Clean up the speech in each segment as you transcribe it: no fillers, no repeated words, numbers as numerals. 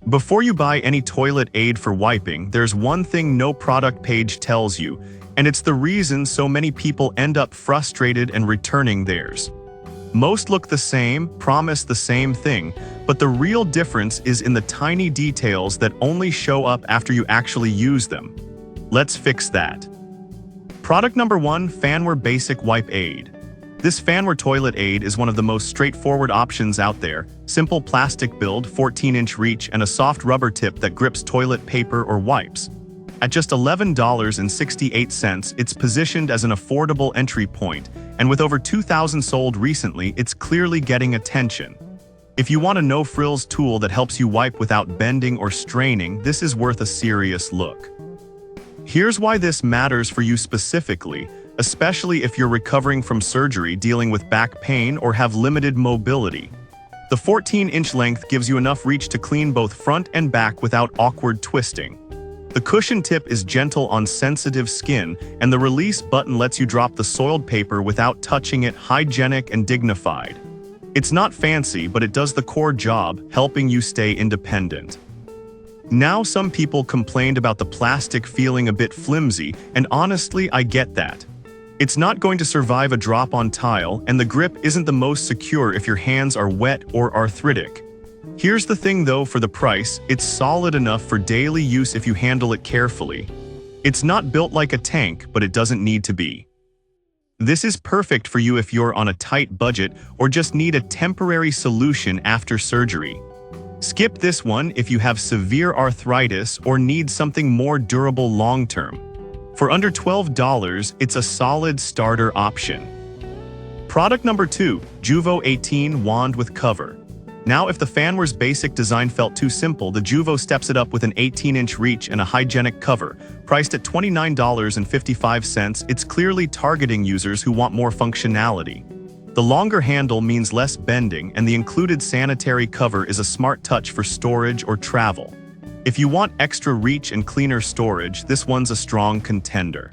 Before you buy any toilet aid for wiping, there's one thing no product page tells you, and it's the reason so many people end up frustrated and returning theirs. Most look the same, promise the same thing, but the real difference is in the tiny details that only show up after you actually use them. Let's fix that. Product number 1, Fanware Basic Wipe Aid. This Fanware toilet aid is one of the most straightforward options out there. Simple plastic build, 14-inch reach, and a soft rubber tip that grips toilet paper or wipes. At just $11.68, it's positioned as an affordable entry point, and with over 2,000 sold recently, it's clearly getting attention. If you want a no-frills tool that helps you wipe without bending or straining, this is worth a serious look. Here's why this matters for you specifically, especially if you're recovering from surgery, dealing with back pain, or have limited mobility. The 14-inch length gives you enough reach to clean both front and back without awkward twisting. The cushion tip is gentle on sensitive skin, and the release button lets you drop the soiled paper without touching it, hygienic and dignified. It's not fancy, but it does the core job, helping you stay independent. Now, some people complained about the plastic feeling a bit flimsy, and honestly, I get that. It's not going to survive a drop on tile, and the grip isn't the most secure if your hands are wet or arthritic. Here's the thing though, for the price, it's solid enough for daily use if you handle it carefully. It's not built like a tank, but it doesn't need to be. This is perfect for you if you're on a tight budget or just need a temporary solution after surgery. Skip this one if you have severe arthritis or need something more durable long-term. For under $12, it's a solid starter option. Product number 2, Juvo 18 Wand with Cover. Now, if the Fanware's basic design felt too simple, the Juvo steps it up with an 18-inch reach and a hygienic cover. Priced at $29.55, it's clearly targeting users who want more functionality. The longer handle means less bending, and the included sanitary cover is a smart touch for storage or travel. If you want extra reach and cleaner storage, this one's a strong contender.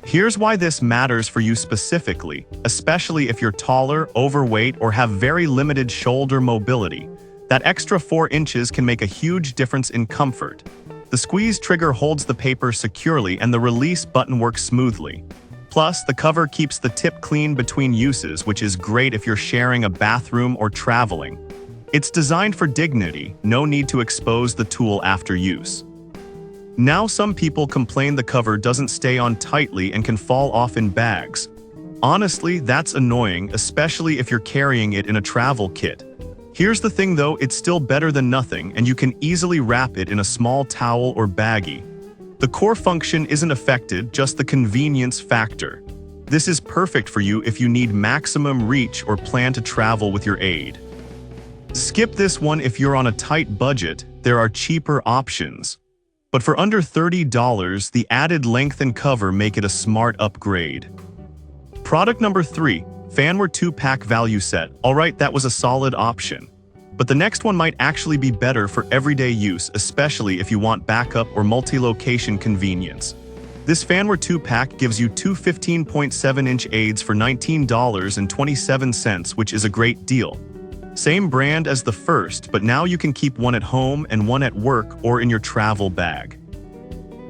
Here's why this matters for you specifically, especially if you're taller, overweight, or have very limited shoulder mobility. That extra 4 inches can make a huge difference in comfort. The squeeze trigger holds the paper securely, and the release button works smoothly. Plus, the cover keeps the tip clean between uses, which is great if you're sharing a bathroom or traveling. It's designed for dignity, no need to expose the tool after use. Now, some people complain the cover doesn't stay on tightly and can fall off in bags. Honestly, that's annoying, especially if you're carrying it in a travel kit. Here's the thing though, it's still better than nothing, and you can easily wrap it in a small towel or baggie. The core function isn't affected, just the convenience factor. This is perfect for you if you need maximum reach or plan to travel with your aid. Skip this one if you're on a tight budget, there are cheaper options. But for under $30, the added length and cover make it a smart upgrade. Product number 3, Fanware 2-pack value set. Alright, that was a solid option. But the next one might actually be better for everyday use, especially if you want backup or multi-location convenience. This Fanware 2-pack gives you two 15.7-inch aids for $19.27, which is a great deal. Same brand as the first, but now you can keep one at home and one at work or in your travel bag.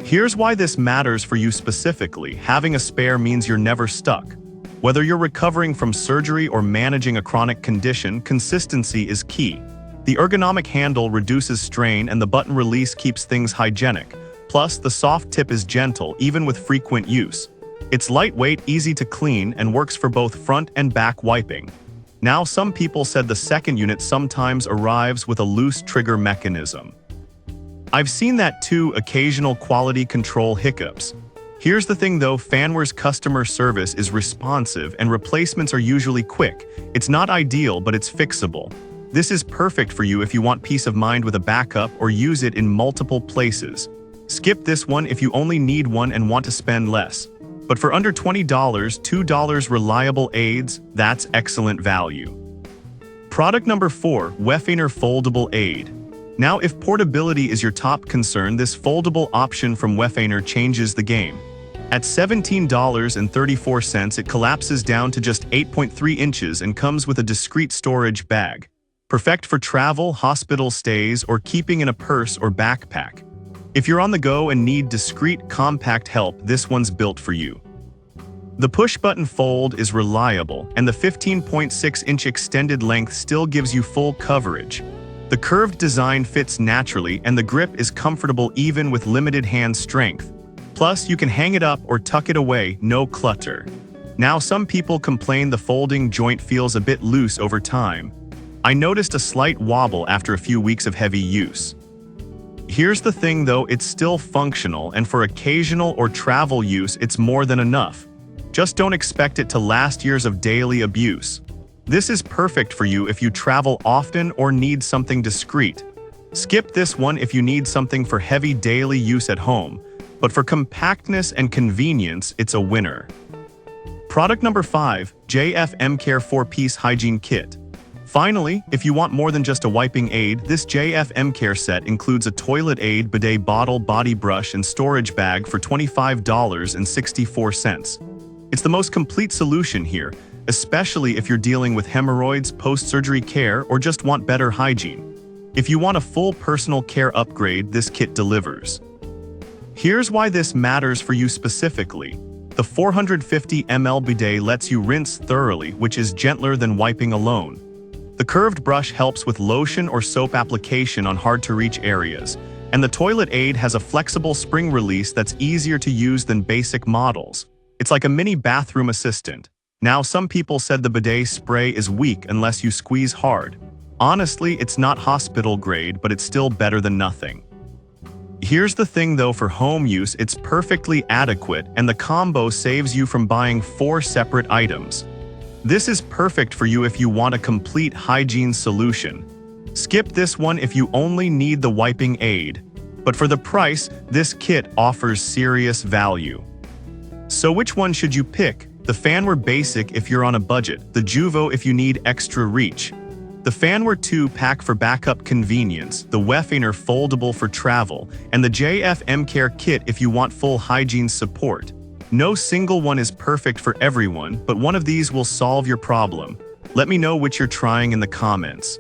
Here's why this matters for you specifically. Having a spare means you're never stuck. Whether you're recovering from surgery or managing a chronic condition, consistency is key. The ergonomic handle reduces strain and the button release keeps things hygienic. Plus, the soft tip is gentle, even with frequent use. It's lightweight, easy to clean, and works for both front and back wiping. Now, some people said the second unit sometimes arrives with a loose trigger mechanism. I've seen that too, occasional quality control hiccups. Here's the thing though, Fanware's customer service is responsive and replacements are usually quick. It's not ideal, but it's fixable. This is perfect for you if you want peace of mind with a backup or use it in multiple places. Skip this one if you only need one and want to spend less. But for under $20, $2 reliable aids, that's excellent value. Product number 4, Wefener Foldable Aid. Now, if portability is your top concern, this foldable option from Wefener changes the game. At $17.34, it collapses down to just 8.3 inches and comes with a discreet storage bag. Perfect for travel, hospital stays, or keeping in a purse or backpack. If you're on the go and need discreet, compact help, this one's built for you. The push-button fold is reliable, and the 15.6-inch extended length still gives you full coverage. The curved design fits naturally, and the grip is comfortable even with limited hand strength. Plus, you can hang it up or tuck it away, no clutter. Now, some people complain the folding joint feels a bit loose over time. I noticed a slight wobble after a few weeks of heavy use. Here's the thing though, it's still functional, and for occasional or travel use, it's more than enough. Just don't expect it to last years of daily abuse. This is perfect for you if you travel often or need something discreet. Skip this one if you need something for heavy daily use at home, but for compactness and convenience, it's a winner. Product number 5, JF M-Care 4-Piece Hygiene Kit. Finally, if you want more than just a wiping aid, this JF M-Care set includes a toilet aid, bidet bottle, body brush, and storage bag for $25.64. It's the most complete solution here, especially if you're dealing with hemorrhoids, post-surgery care, or just want better hygiene. If you want a full personal care upgrade, this kit delivers. Here's why this matters for you specifically. The 450 ml bidet lets you rinse thoroughly, which is gentler than wiping alone. The curved brush helps with lotion or soap application on hard-to-reach areas, and the toilet aid has a flexible spring release that's easier to use than basic models. It's like a mini bathroom assistant. Now, some people said the bidet spray is weak unless you squeeze hard. Honestly, it's not hospital grade, but it's still better than nothing. Here's the thing though, for home use, it's perfectly adequate, and the combo saves you from buying 4 separate items. This is perfect for you if you want a complete hygiene solution. Skip this one if you only need the wiping aid. But for the price, this kit offers serious value. So which one should you pick? The Fanwear Basic if you're on a budget, the Juvo if you need extra reach. The Fanwear 2-pack for backup convenience, the Weffinger foldable for travel, and the JF M-Care kit if you want full hygiene support. No single one is perfect for everyone, but one of these will solve your problem. Let me know which you're trying in the comments.